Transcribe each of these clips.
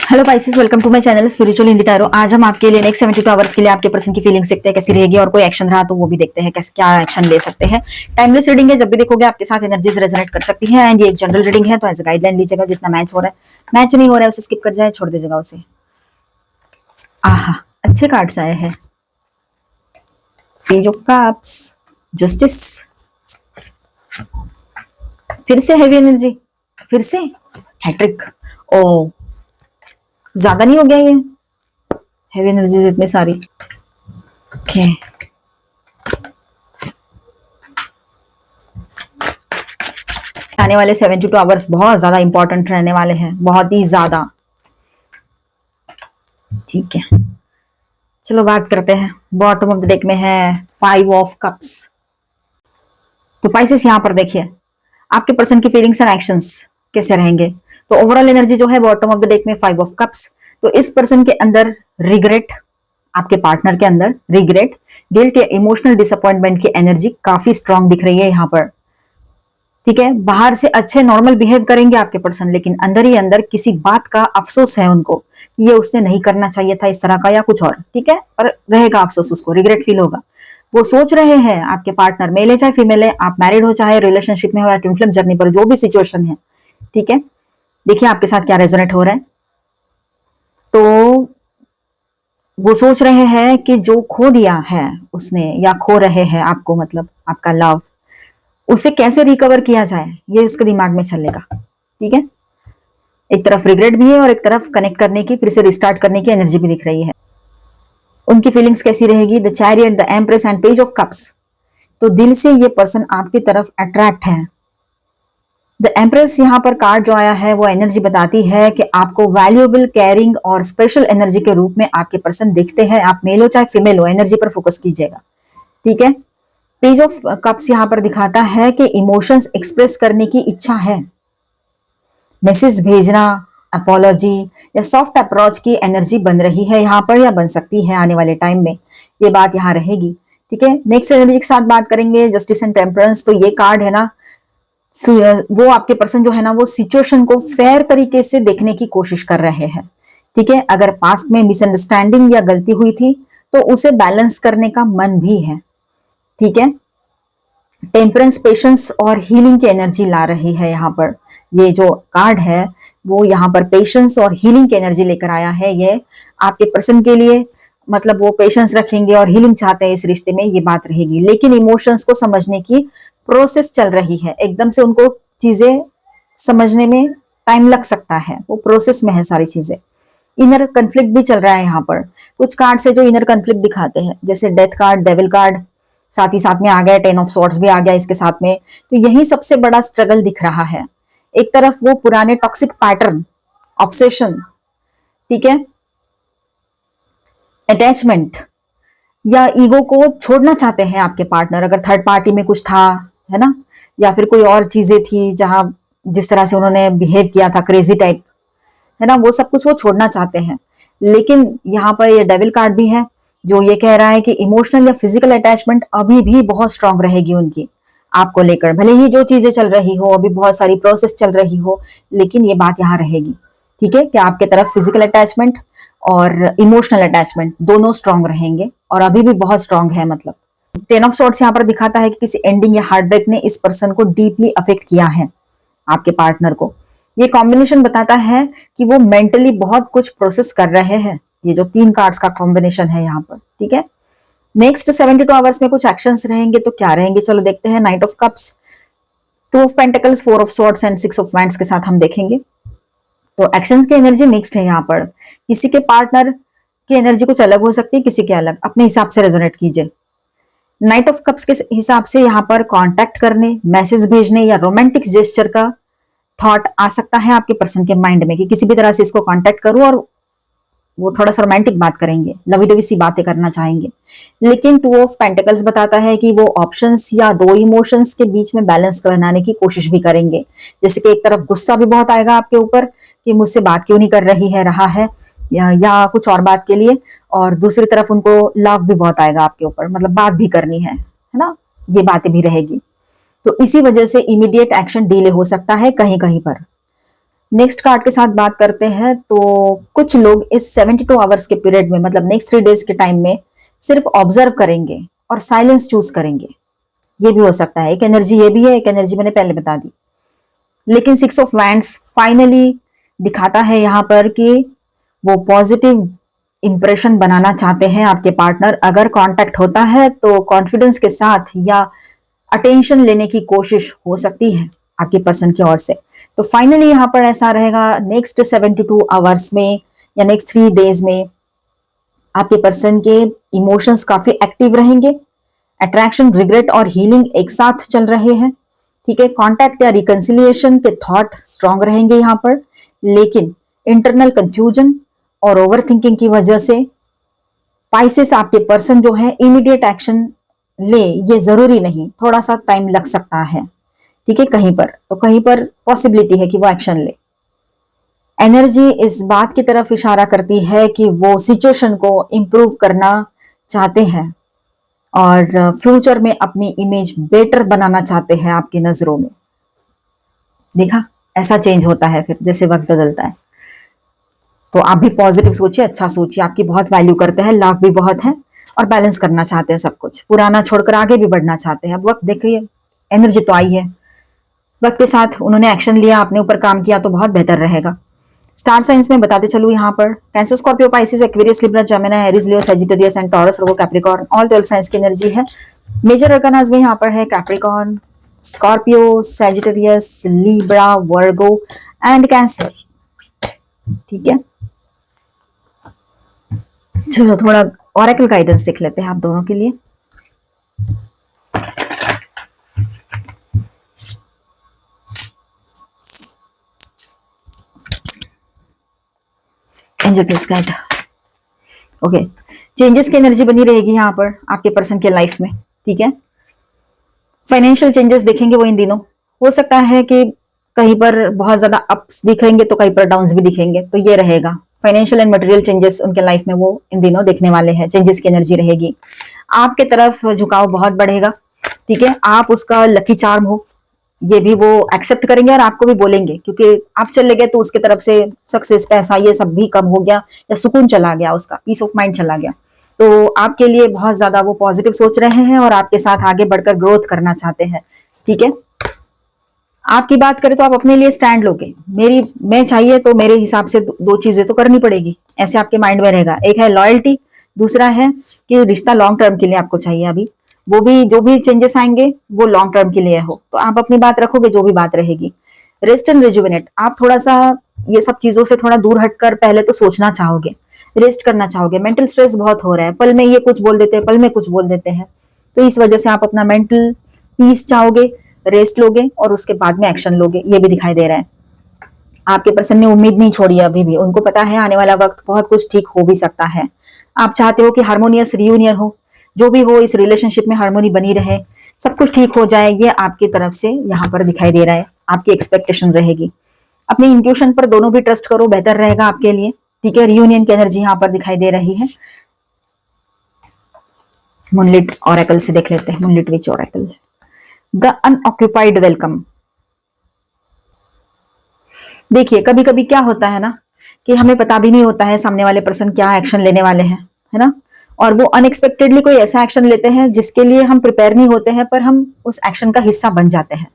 Hello Pisces, welcome to my channel spiritual Hindi tarot. आज हम आपके लिए नेक्स्ट 72 आवर्स के लिए आपके पर्सन की फीलिंग्स देखते हैं कैसी रहेगी, और कोई एक्शन रहा तो वो भी देखते हैं कैसे क्या एक्शन ले सकते हैं। टाइमलेस रीडिंग है, जब भी देखोगे आपके साथ एनर्जीज रेजोनेट कर सकती है। एंड ये एक जनरल रीडिंग है, तो एज गाइडलाइन लीजिएगा। जितना मैच हो रहा है, मैच नहीं हो रहा है उसे स्किप कर जाए, छोड़ दीजिएगा उसे। आहा, अच्छे कार्ड्स आए हैं। पेज ऑफ कप्स, जस्टिस, फिर से हैवी एनर्जी, फिर से हैट्रिक। ओ, ज्यादा नहीं हो गया ये हैवी एनर्जीज इतनी सारी? ओके, आने वाले 72 आवर्स बहुत ज्यादा इंपॉर्टेंट रहने वाले हैं, बहुत ही ज्यादा। ठीक है, चलो बात करते हैं। बॉटम ऑफ द डेक में है 5 ऑफ कप्स। तो पाइसेस यहाँ पर देखिए आपके पर्सन की फीलिंग्स एंड एक्शंस कैसे रहेंगे। तो ओवरऑल एनर्जी जो है बॉटम ऑफ द डेक में 5 ऑफ कप्स। तो इस पर्सन के अंदर रिग्रेट, आपके पार्टनर के अंदर रिग्रेट, गिल्ट या इमोशनल डिसअपॉइंटमेंट की एनर्जी काफी स्ट्रांग दिख रही है यहाँ पर। ठीक है, बाहर से अच्छे नॉर्मल बिहेव करेंगे आपके पर्सन, लेकिन अंदर ही अंदर किसी बात का अफसोस है उनको कि ये उसने नहीं करना चाहिए था इस तरह का या कुछ और। ठीक है, पर रहेगा अफसोस, उसको रिग्रेट फील होगा। वो सोच रहे हैं आपके पार्टनर, मेल है चाहे फीमेल है, आप मैरिड हो चाहे रिलेशनशिप में हो या ट्विन फ्लेम जर्नी पर, जो भी सिचुएशन है। ठीक है, देखिए आपके साथ क्या रेजोनेट हो रहा है। तो वो सोच रहे हैं कि जो खो दिया है उसने या खो रहे हैं आपको, मतलब आपका लव, उसे कैसे रिकवर किया जाए ये उसके दिमाग में चलेगा। ठीक है, एक तरफ रिग्रेट भी है और एक तरफ कनेक्ट करने की, फिर से रिस्टार्ट करने की एनर्जी भी दिख रही है। उनकी फीलिंग्स कैसी रहेगी? The chariot, the empress and page of cups. तो दिल से ये पर्सन आपकी तरफ अट्रैक्ट है। द एम्प्रेस यहाँ पर कार्ड जो आया है वो एनर्जी बताती है कि आपको वैल्यूएबल, केयरिंग और स्पेशल एनर्जी के रूप में आपके पर्सन दिखते हैं। आप मेल हो चाहे फीमेल हो, एनर्जी पर फोकस कीजिएगा। ठीक है, पेज ऑफ कप्स यहाँ पर दिखाता है कि इमोशंस एक्सप्रेस करने की इच्छा है, मैसेज भेजना, अपॉलॉजी या सॉफ्ट अप्रोच की एनर्जी बन रही है यहाँ पर, या बन सकती है आने वाले टाइम में। ये बात यहाँ रहेगी। ठीक है, नेक्स्ट एनर्जी के साथ बात करेंगे, जस्टिस एंड टेम्परेंस। तो ये कार्ड है ना, वो आपके पर्सन जो है ना वो सिचुएशन को फेयर तरीके से देखने की कोशिश कर रहे हैं। ठीक है, अगर पास्ट में मिसअंडरस्टैंडिंग या गलती हुई थी तो उसे बैलेंस करने का मन भी है। ठीक है, टेम्परेंस, पेशेंस और हीलिंग की एनर्जी ला रही है यहाँ पर। ये जो कार्ड है वो यहाँ पर पेशेंस और हीलिंग की एनर्जी लेकर आया है। ये आपके पर्सन के लिए, मतलब वो पेशेंस रखेंगे और हीलिंग चाहते हैं इस रिश्ते में, ये बात रहेगी। लेकिन इमोशंस को समझने की प्रोसेस चल रही है, एकदम से उनको चीजें समझने में टाइम लग सकता है, वो प्रोसेस में है सारी चीजें। इनर कन्फ्लिक्ट भी चल रहा है यहाँ पर। कुछ कार्ड से जो इनर कन्फ्लिक्ट दिखाते हैं, जैसे डेथ कार्ड, डेविल कार्ड, साथ ही साथ में आ गया 10 ऑफ सॉर्ड्स भी आ गया इसके साथ में। तो यही सबसे बड़ा स्ट्रगल दिख रहा है। एक तरफ वो पुराने टॉक्सिक पैटर्न, ऑब्सेशन, ठीक है, अटैचमेंट या ईगो को छोड़ना चाहते हैं आपके पार्टनर। अगर थर्ड पार्टी में कुछ था, है ना, या फिर कोई और चीजें थी जहां जिस तरह से उन्होंने बिहेव किया था, क्रेजी टाइप, है ना, वो सब कुछ वो छोड़ना चाहते हैं। लेकिन यहाँ पर ये डेविल कार्ड भी है जो ये कह रहा है कि इमोशनल या फिजिकल अटैचमेंट अभी भी बहुत स्ट्रांग रहेगी उनकी आपको लेकर। भले ही जो चीजें चल रही हो, अभी बहुत सारी प्रोसेस चल रही हो, लेकिन ये बात यहाँ रहेगी। ठीक है, कि आपके तरफ फिजिकल अटैचमेंट और इमोशनल अटैचमेंट दोनों स्ट्रांग रहेंगे और अभी भी बहुत स्ट्रांग है। मतलब 10 ऑफ सॉर्ड्स यहाँ पर दिखाता है कि किसी एंडिंग या हार्ट ब्रेक ने इस पर्सन को डीपली अफेक्ट किया है, आपके पार्टनर को। ये कॉम्बिनेशन बताता है कि वो मेंटली बहुत कुछ प्रोसेस कर रहे हैं। ये जो 3 कार्ड्स का कॉम्बिनेशन है यहाँ पर। ठीक है, नेक्स्ट 72 आवर्स में कुछ एक्शंस रहेंगे, तो क्या रहेंगे चलो देखते हैं। Night of cups, 2 of pentacles, 4 of swords and 6 of wands के साथ हम देखेंगे। तो एक्शंस की एनर्जी मिक्स्ड है यहाँ पर। किसी के पार्टनर की एनर्जी कुछ अलग हो सकती है, किसी के अलग, अपने हिसाब से रेजोनेट कीजिए। नाइट ऑफ कप्स के हिसाब से यहाँ पर कांटेक्ट करने, मैसेज भेजने या रोमांटिक जेस्चर का थॉट आ सकता है आपके पर्सन के माइंड में कि किसी भी तरह से इसको कांटेक्ट करूं, और वो थोड़ा सा रोमांटिक बात करेंगे, लवी डवी सी बातें करना चाहेंगे। लेकिन 2 ऑफ पेंटिकल्स बताता है कि वो ऑप्शंस या 2 इमोशंस के बीच में बैलेंस बनाने की कोशिश भी करेंगे। जैसे कि एक तरफ गुस्सा भी बहुत आएगा आपके ऊपर कि मुझसे बात क्यों नहीं कर रही है, रहा है, या कुछ और बात के लिए, और दूसरी तरफ उनको लव भी बहुत आएगा आपके ऊपर, मतलब बात भी करनी है ना, ये बातें भी रहेगी। तो इसी वजह से इमीडिएट एक्शन डिले हो सकता है कहीं कहीं पर। नेक्स्ट कार्ड के साथ बात करते हैं तो कुछ लोग इस 72 आवर्स के पीरियड में, मतलब नेक्स्ट 3 डेज के टाइम में, सिर्फ ऑब्जर्व करेंगे और साइलेंस चूज करेंगे। ये भी हो सकता है, एक एनर्जी ये भी है, एक एनर्जी मैंने पहले बता दी। लेकिन 6 ऑफ वैंड्स फाइनली दिखाता है यहाँ पर कि वो पॉजिटिव इंप्रेशन बनाना चाहते हैं आपके पार्टनर। अगर कांटेक्ट होता है तो कॉन्फिडेंस के साथ या अटेंशन लेने की कोशिश हो सकती है आपके पर्सन की ओर से। तो फाइनली यहाँ पर ऐसा रहेगा, नेक्स्ट 72 आवर्स में या नेक्स्ट 3 डेज में आपके पर्सन के इमोशंस काफी एक्टिव रहेंगे। अट्रैक्शन, रिग्रेट और हीलिंग एक साथ चल रहे हैं। ठीक है, कॉन्टैक्ट या रिकंसिलिएशन के थॉट स्ट्रांग रहेंगे यहाँ पर, लेकिन इंटरनल कंफ्यूजन और ओवर थिंकिंग की वजह से पाइसेस आपके पर्सन जो है इमीडिएट एक्शन ले, ये जरूरी नहीं, थोड़ा सा टाइम लग सकता है। ठीक है, कहीं पर पॉसिबिलिटी है कि वो एक्शन ले। एनर्जी इस बात की तरफ इशारा करती है कि वो सिचुएशन को इम्प्रूव करना चाहते हैं और फ्यूचर में अपनी इमेज बेटर बनाना चाहते हैं आपकी नजरों में। देखा, ऐसा चेंज होता है फिर जैसे वक्त बदलता है। तो आप भी पॉजिटिव सोचिए, अच्छा सोचिए, आपकी बहुत वैल्यू करते हैं, लव भी बहुत है और बैलेंस करना चाहते हैं सब कुछ, पुराना छोड़कर आगे भी बढ़ना चाहते हैं। अब वक्त देखिए, एनर्जी तो आई है, वक्त के साथ उन्होंने एक्शन लिया, अपने ऊपर काम किया तो बहुत बेहतर रहेगा। स्टार साइंस में बताते चलूं यहाँ पर, cancer, Scorpio, Pisces, Aquarius, Libra, Gemini, Aries, Leo, Sagittarius and taurus, Virgo, Capricorn, all 12 science की एनर्जी है। मेजर अरकानास में यहाँ पर है Capricorn, Scorpio, Sagittarius, Libra, Virgo and cancer. ठीक है, चलो थोड़ा ऑरेकल गाइडेंस देख लेते हैं आप दोनों के लिए। Angel please guide. Okay, changes की एनर्जी बनी रहेगी यहाँ पर आपके पर्सन के लाइफ में। ठीक है, फाइनेंशियल चेंजेस देखेंगे वो इन दिनों। हो सकता है कि कहीं पर बहुत ज्यादा अप्स दिखेंगे तो कहीं पर डाउन्स भी दिखेंगे, तो ये रहेगा। फाइनेंशियल एंड मटेरियल चेंजेस उनके लाइफ में वो इन दिनों देखने वाले हैं। चेंजेस की एनर्जी रहेगी, आपके तरफ झुकाव बहुत बढ़ेगा। ठीक है, आप उसका लकी चार्म हो, ये भी वो एक्सेप्ट करेंगे और आपको भी बोलेंगे, क्योंकि आप चले गए तो उसके तरफ से सक्सेस, पैसा, ये सब भी कम हो गया या सुकून चला गया, उसका पीस ऑफ माइंड चला गया। तो आपके लिए बहुत ज्यादा वो पॉजिटिव सोच रहे हैं और आपके साथ आगे बढ़कर ग्रोथ करना चाहते हैं। ठीक है, आपकी बात करें तो आप अपने लिए स्टैंड लोगे। मैं चाहिए तो मेरे हिसाब से दो चीजें तो करनी पड़ेगी, ऐसे आपके माइंड में रहेगा। एक है लॉयल्टी, दूसरा है कि रिश्ता लॉन्ग टर्म के लिए आपको चाहिए। अभी वो भी जो भी चेंजेस आएंगे वो लॉन्ग टर्म के लिए हो, तो आप अपनी बात रखोगे जो भी बात रहेगी। रेस्ट एंड रिजुविनेट, आप थोड़ा सा ये सब चीजों से थोड़ा दूर हटकर पहले तो सोचना चाहोगे, रेस्ट करना चाहोगे। मेंटल स्ट्रेस बहुत हो रहा है, पल में ये कुछ बोल देते हैं, पल में कुछ बोल देते हैं, तो इस वजह से आप अपना मेंटल पीस चाहोगे, रेस्ट लोगे और उसके बाद में एक्शन लोगे, ये भी दिखाई दे रहा है। आपके पर्सन ने उम्मीद नहीं छोड़ी अभी भी, उनको पता है आने वाला वक्त बहुत कुछ ठीक हो भी सकता है। आप चाहते हो कि हार्मोनियस रियूनियन हो, जो भी हो इस रिलेशनशिप में हार्मोनी बनी रहे, सब कुछ ठीक हो जाए, ये आपकी तरफ से यहाँ पर दिखाई दे रहा है, आपकी एक्सपेक्टेशन रहेगी। अपनी इंट्यूशन पर दोनों भी ट्रस्ट करो, बेहतर रहेगा आपके लिए। ठीक है, रियूनियन की एनर्जी यहाँ पर दिखाई दे रही है। मूनलिट ऑरेकल से देख लेते हैं, moonlit which oracle. The unoccupied welcome. देखिए, कभी कभी क्या होता है ना कि हमें पता भी नहीं होता है सामने वाले पर्सन क्या एक्शन लेने वाले हैं, है ना, और वो अनएक्सपेक्टेडली कोई ऐसा एक्शन लेते हैं जिसके लिए हम प्रिपेयर नहीं होते हैं, पर हम उस एक्शन का हिस्सा बन जाते हैं।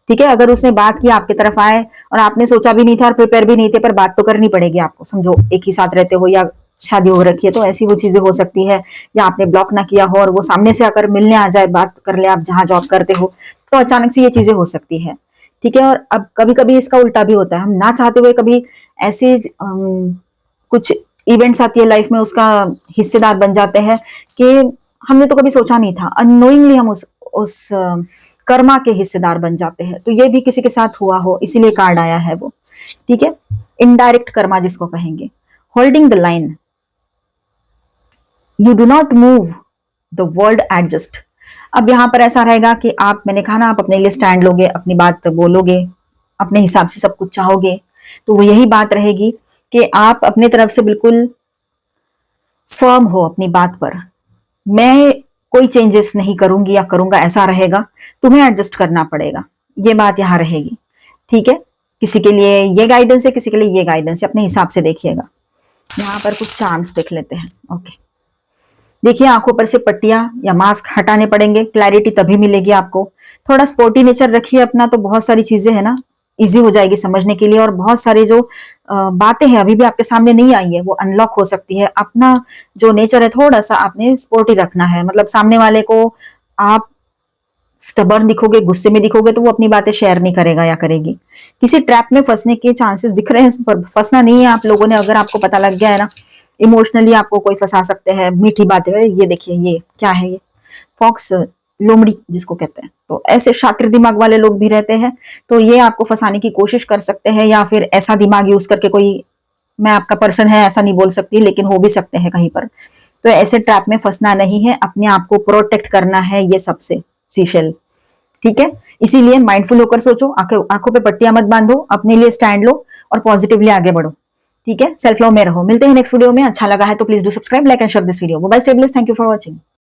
ठीक है, अगर उसने बात की, आपकी तरफ आए और आपने सोचा भी नहीं था और प्रिपेयर भी नहीं थे, पर बात तो करनी पड़ेगी आपको। समझो एक ही साथ रहते हो या शादी हो रखी है, तो ऐसी वो चीजें हो सकती है, या आपने ब्लॉक ना किया हो और वो सामने से आकर मिलने आ जाए, बात कर ले, आप जहां जॉब करते हो, तो अचानक से ये चीजें हो सकती है। ठीक है, और अब कभी कभी इसका उल्टा भी होता है, हम ना चाहते हुए कभी ऐसे कुछ इवेंट्स आती है लाइफ में, उसका हिस्सेदार बन जाते हैं कि हमने तो कभी सोचा नहीं था, अननोइंगली हम उस कर्मा के हिस्सेदार बन जाते हैं। तो ये भी किसी के साथ हुआ हो, इसीलिए कार्ड आया है वो। ठीक है, इनडायरेक्ट कर्मा जिसको कहेंगे। Holding the line, you do not move, the world adjust. अब यहां पर ऐसा रहेगा कि आप, मैंने कहा ना, आप अपने लिए स्टैंड लोगे, अपनी बात बोलोगे, अपने हिसाब से सब कुछ चाहोगे, तो वो यही बात रहेगी कि आप अपने तरफ से बिल्कुल फर्म हो अपनी बात पर। मैं कोई चेंजेस नहीं करूंगी या करूंगा, ऐसा रहेगा, तुम्हें एडजस्ट करना पड़ेगा, ये बात यहां रहेगी। ठीक है, किसी के लिए ये गाइडेंस है, किसी के लिए ये गाइडेंस है, अपने हिसाब से देखिएगा। यहाँ पर कुछ चार्ट्स देख लेते हैं। ओके, देखिए आंखों पर से पट्टियां या मास्क हटाने पड़ेंगे, क्लैरिटी तभी मिलेगी आपको। थोड़ा स्पोर्टी नेचर रखिए अपना, तो बहुत सारी चीजें है ना इजी हो जाएगी समझने के लिए, और बहुत सारी जो बातें हैं अभी भी आपके सामने नहीं आई है वो अनलॉक हो सकती है। अपना जो नेचर है थोड़ा सा आपने स्पोर्टी रखना है, मतलब सामने वाले को आप स्टबर्न दिखोगे, गुस्से में दिखोगे, तो वो अपनी बातें शेयर नहीं करेगा या करेगी। किसी ट्रैप में फंसने के चांसेस दिख रहे हैं, पर फंसना नहीं है आप लोगों ने। अगर आपको पता लग गया है ना इमोशनली आपको कोई फंसा सकते हैं, मीठी बातें, ये देखिए ये क्या है, ये फॉक्स, लोमड़ी जिसको कहते हैं, तो ऐसे शातिर दिमाग वाले लोग भी रहते हैं, तो ये आपको फंसाने की कोशिश कर सकते हैं, या फिर ऐसा दिमाग यूज करके कोई, मैं आपका पर्सन है ऐसा नहीं बोल सकती, लेकिन हो भी सकते हैं कहीं पर। तो ऐसे ट्रैप में फंसना नहीं है, अपने आप को प्रोटेक्ट करना है ये सबसे, सीशल, ठीक है। इसीलिए माइंडफुल होकर सोचो, आंखों पे पट्टियां मत बांधो, अपने लिए स्टैंड लो और पॉजिटिवली आगे बढ़ो, ठीक है। सेल्फ लव में रहो। मिलते हैं नेक्स्ट वीडियो में। अच्छा लगा है तो please do subscribe, like and share this video. Bye, stay blessed, thank you for watching.